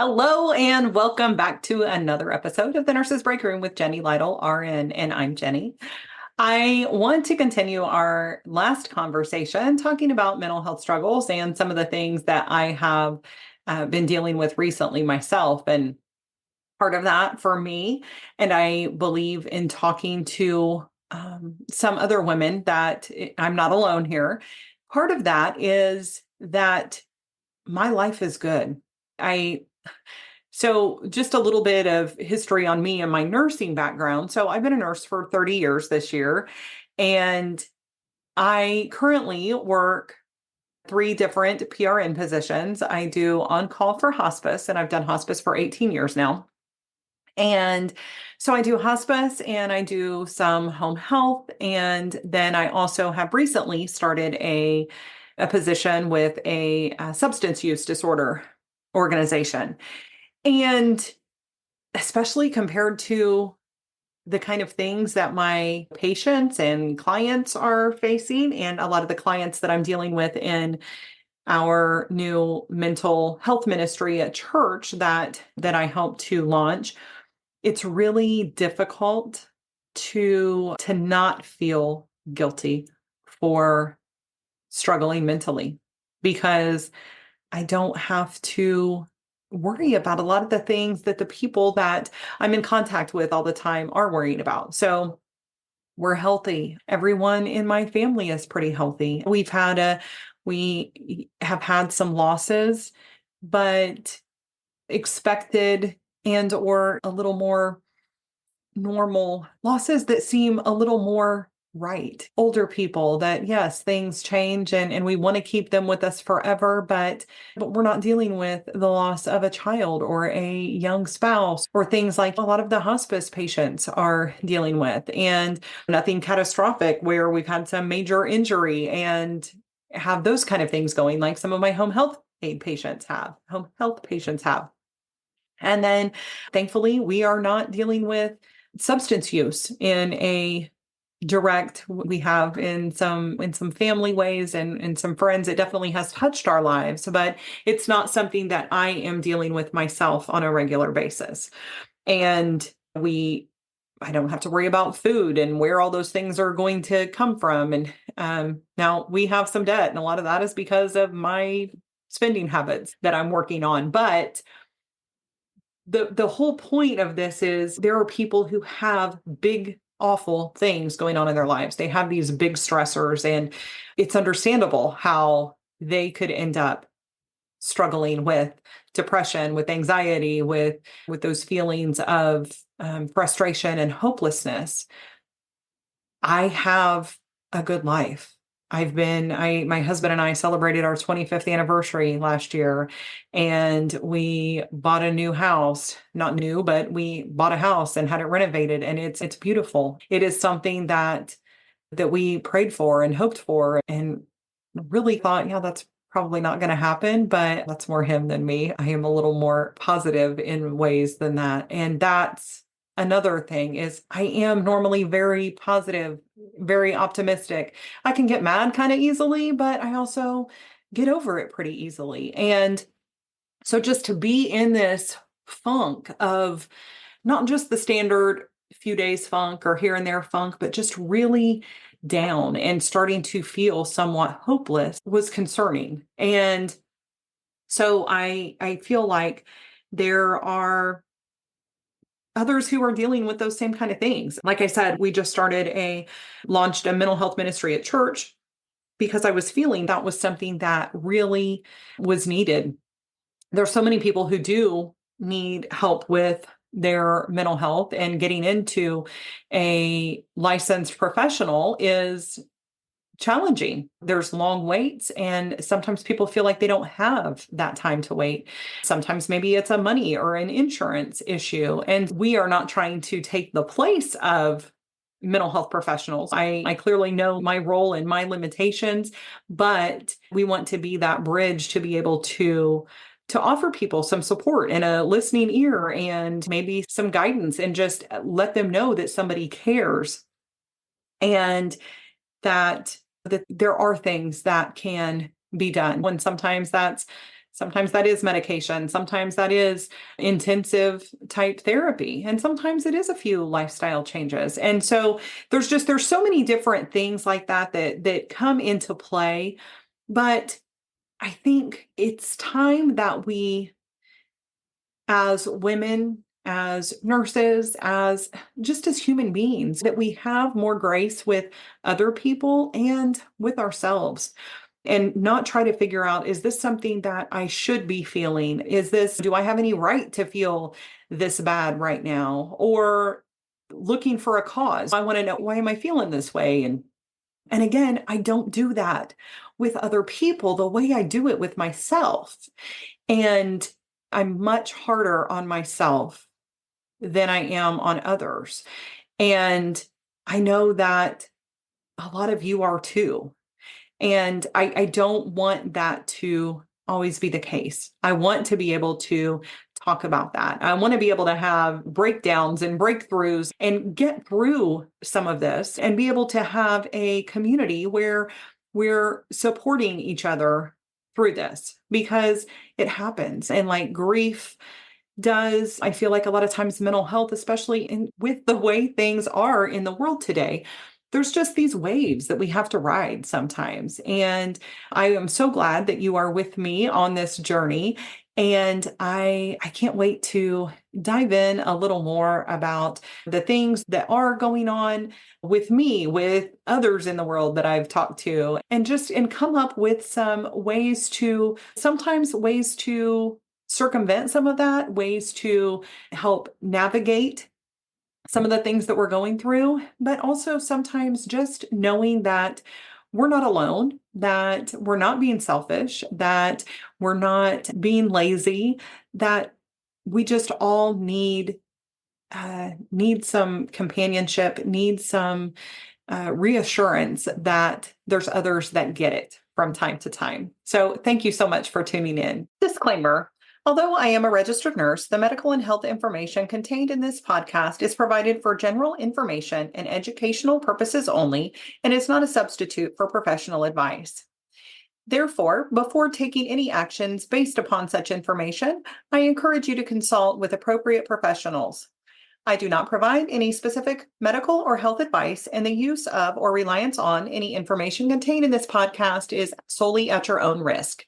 Hello and welcome back to another episode of the Nurses Break Room with Jenny Lytle, RN, and I'm Jenny. I want to continue our last conversation talking about mental health struggles and some of the things that I have been dealing with recently myself. And part of that for me, and I believe in talking to some other women that I'm not alone here. Part of that is that my life is good. I So just a little bit of history on me and my nursing background. So I've been a nurse for 30 years this year, and I currently work three different PRN positions. I do on call for hospice, and I've done hospice for 18 years now. And so I do hospice and I do some home health. And then I also have recently started a position with a substance use disorder organization. And especially compared to the kind of things that my patients and clients are facing, and a lot of the clients that I'm dealing with in our new mental health ministry at church that I help to launch, it's really difficult to not feel guilty for struggling mentally because I don't have to worry about a lot of the things that the people that I'm in contact with all the time are worrying about. So we're healthy. Everyone in my family is pretty healthy. We have had some losses, but expected and or a little more normal losses that seem a little more right. Older people that, yes, things change and we want to keep them with us forever, but we're not dealing with the loss of a child or a young spouse or things like a lot of the hospice patients are dealing with, and nothing catastrophic where we've had some major injury and have those kind of things going like some of my home health patients have. And then thankfully, we are not dealing with substance use in a direct we have in some family ways and some friends. It definitely has touched our lives, but it's not something that I am dealing with myself on a regular basis. And we I don't have to worry about food and where all those things are going to come from. And now we have some debt, and a lot of that is because of my spending habits that I'm working on. But the whole point of this is there are people who have big awful things going on in their lives. They have these big stressors, and it's understandable how they could end up struggling with depression, with anxiety, with those feelings of frustration and hopelessness. I have a good life. My husband and I celebrated our 25th anniversary last year, and we bought a new house. Not new, but we bought a house and had it renovated, and it's beautiful. It is something that we prayed for and hoped for and really thought, yeah, that's probably not going to happen, but that's more him than me. I am a little more positive in ways than that. And that's another thing is I am normally very positive, very optimistic. I can get mad kind of easily, but I also get over it pretty easily. And so just to be in this funk of not just the standard few days funk or here and there funk, but just really down and starting to feel somewhat hopeless was concerning. And so I feel like there are others who are dealing with those same kind of things. Like I said, we just launched a mental health ministry at church because I was feeling that was something that really was needed. There's so many people who do need help with their mental health, and getting into a licensed professional is challenging. There's long waits, and sometimes people feel like they don't have that time to wait. Sometimes maybe it's a money or an insurance issue, and we are not trying to take the place of mental health professionals. I clearly know my role and my limitations, but we want to be that bridge to be able to offer people some support and a listening ear and maybe some guidance, and just let them know that somebody cares, and that there are things that can be done. When sometimes that's Sometimes that is medication. Sometimes that is intensive type therapy. And sometimes it is a few lifestyle changes. And so there's so many different things like that come into play. But I think it's time that we, as women, as nurses, as human beings, that we have more grace with other people and with ourselves, and not try to figure out, is this something that I should be feeling? Do I have any right to feel this bad right now? Or looking for a cause. I want to know, why am I feeling this way? And again, I don't do that with other people the way I do it with myself. And I'm much harder on myself than I am on others. And I know that a lot of you are too. And I don't want that to always be the case. I want to be able to talk about that. I want to be able to have breakdowns and breakthroughs and get through some of this and be able to have a community where we're supporting each other through this, because it happens. And like grief does, I feel like a lot of times mental health, especially with the way things are in the world today, there's just these waves that we have to ride sometimes. And I am so glad that you are with me on this journey. And I can't wait to dive in a little more about the things that are going on with me, with others in the world that I've talked to, and come up with some ways to circumvent some of that, ways to help navigate some of the things that we're going through, but also sometimes just knowing that we're not alone, that we're not being selfish, that we're not being lazy, that we just all need some companionship, need some reassurance that there's others that get it from time to time. So thank you so much for tuning in. Disclaimer. Although I am a registered nurse, the medical and health information contained in this podcast is provided for general information and educational purposes only and is not a substitute for professional advice. Therefore, before taking any actions based upon such information, I encourage you to consult with appropriate professionals. I do not provide any specific medical or health advice, and the use of or reliance on any information contained in this podcast is solely at your own risk.